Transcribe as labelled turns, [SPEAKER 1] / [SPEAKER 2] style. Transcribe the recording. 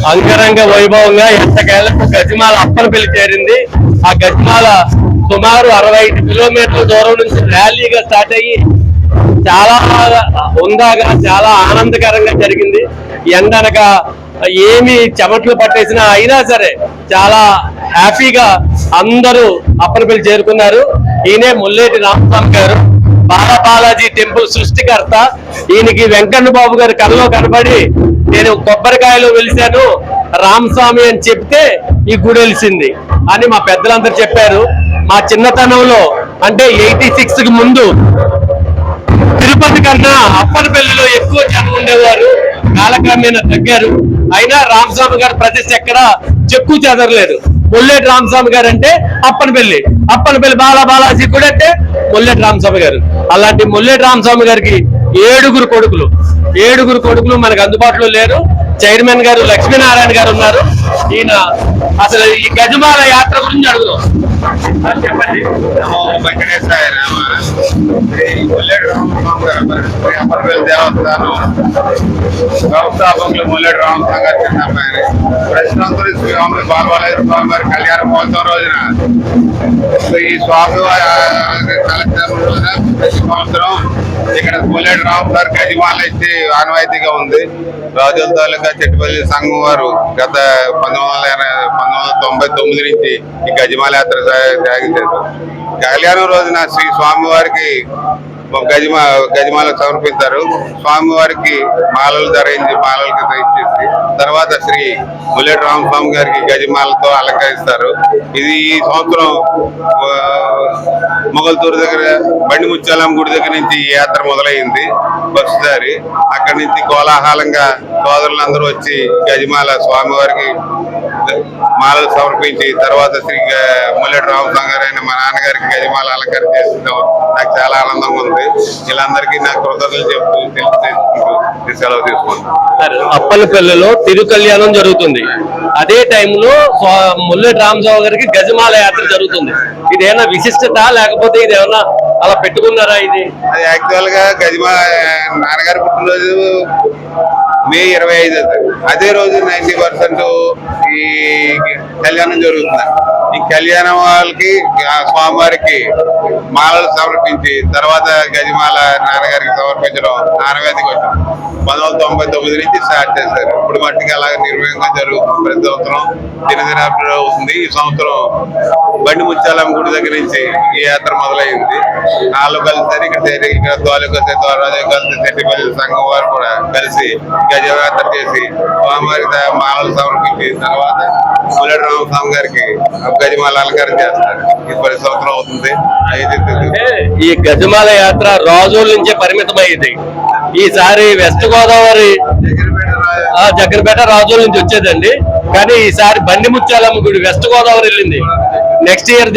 [SPEAKER 1] అంగరంగ వైభవంగా ఎంతకేళ్లకు గజమాల అప్పనపల్లి చేరింది. ఆ గజమాల సుమారు 65 కిలోమీటర్ల దూరం నుంచి ర్యాలీగా స్టార్ట్ అయ్యి చాలా ఉందాగా చాలా ఆనందకరంగా జరిగింది. ఎండనక ఏమి చెమట్లు పట్టేసినా అయినా సరే చాలా హ్యాపీగా అందరూ అప్పనపల్లి చేరుకున్నారు. ఈయనే ముల్లేటి రామస్వామి గారు, బాలాజీ టెంపుల్ సృష్టికర్త. ఈయనకి వెంకన్న బాబు గారు కళ్ళలో కనబడి నేను కొబ్బరికాయలో వెలిశాను రామస్వామి అని చెప్తే ఈ గుడి వెలిసింది అని మా పెద్దలందరూ చెప్పారు. మా చిన్నతనంలో అంటే 86కి ముందు తిరుపతి కన్నా అప్పనపల్లిలో ఎక్కువ జనం ఉండేవారు. కాలక్రమేణా తగ్గారు. అయినా రామస్వామి గారి ప్రతిష్ట ఎక్కడ చెక్కు చెదరలేదు. ముల్లేటి రామస్వామి గారు అంటే అప్పనపల్లి బాలాజీ కూడా అంటే ముల్లేటి రామస్వామి గారు. అలాంటి ముల్లేటి రామస్వామి గారికి ఏడుగురు కొడుకులు మనకు అందుబాటులో లేరు. చైర్మన్ గారు లక్ష్మీనారాయణ గారు ఉన్నారు. ఈయన అసలు ఈ గజమాల యాత్ర గురించి అడుగుదాం. చెప్పండి.
[SPEAKER 2] దేవస్థానం వ్యవస్థాపకులు ముల్లేటి రామస్వామి గారు చిన్న అమ్మాయి. ప్రశ్నంతుడి స్వామి బాలవాలయ స్వామి వారి కళ్యాణ మహోత్సవం రోజున ఈ స్వామి కాలక్షేపంలో ప్రతి సంవత్సరం ఇక్కడ ముల్లేటి రామస్వామి గజమాల ఇచ్చి ఆనవాయితీగా ఉంది. రాజుల తాలూకా చెట్టుపల్లి సంఘం వారు గత 1999 నుంచి ఈ గజమాల యాత్ర సాగించారు. కళ్యాణం రోజున శ్రీ స్వామి వారికి గజమాలకు సమర్పిస్తారు. స్వామివారికి మాలలు ధరించి మాలలకి ఇచ్చేసి తర్వాత శ్రీ ముల్లేటి రామస్వామి గారికి గజమాలతో అలంకరిస్తారు. ఇది ఈ సంవత్సరం మొగల్తూరు దగ్గర బండి ముత్యాలమ్మ గుడి దగ్గర నుంచి ఈ యాత్ర మొదలైంది. బస్సు దారి అక్కడి నుంచి కోలాహలంగా సోదరులందరూ వచ్చి గజమాల స్వామివారికి మాలలు సమర్పించి తర్వాత శ్రీ ముల్లేటి రామస్వామి గారు అయిన మా నాన్నగారికి గజమాల అలంకరణ చేస్తుంటాం. నాకు చాలా ఆనందంగా ఉంది. వీళ్ళందరికీ నాకు కృతజ్ఞతలు చెప్తూ సెలవు తీసుకుంటాను.
[SPEAKER 1] అప్పనపల్లిలో తిరు కళ్యాణం జరుగుతుంది. అదే టైంలో ముల్లేటి రామస్వామి గారికి గజమాల యాత్ర జరుగుతుంది. ఇదేమన్నా విశిష్టత లేకపోతే ఇది ఏమన్నా అలా పెట్టుకున్నారా? ఇది
[SPEAKER 2] యాక్చువల్ గా నాన్నగారి పుట్టినరోజు మే 25. అదే రోజు 90% ఈ కళ్యాణం జరుగుతుంది. ఈ కళ్యాణం వాళ్ళకి స్వామివారికి మాలలు సమర్పించి తర్వాత గజమాల నాన్నగారికి సమర్పించడం ఆనవాయితీకి వచ్చింది. 1999 నుంచి స్టార్ట్ చేశారు. ఇప్పుడు మట్టికి అలాగే నిర్వహంగా జరుగుతుంది. ప్రతి సంవత్సరం దినదినాభివృద్ధి అవుతుంది. ఈ సంవత్సరం బండి ముత్యాలమ్మ గుడి దగ్గర నుంచి ఈ యాత్ర మొదలైంది. నాలుగు కలిసి ఇక్కడ తోలికొస్తే కలిసి చెట్టిపల్లి సంఘం వారు కూడా కలిసి గజయాత్ర చేసి స్వామివారికి మాలలు సమర్పించి తర్వాత ముల్లేటి రామస్వామి గారికి గజమాల అలంకరణ చేస్తారు. ఇది 10 సంవత్సరం అవుతుంది.
[SPEAKER 1] ఈ గజమాల యాత్ర రాజోల నుంచే పరిమితమైంది. ఈసారి వెస్ట్ గోదావరి జగ్గరపేట రాజోల నుంచి వచ్చేదండి. కానీ ఈసారి బండి ముత్యాలమ్మ గుడి వెస్ట్ గోదావరి వెళ్ళింది. Next year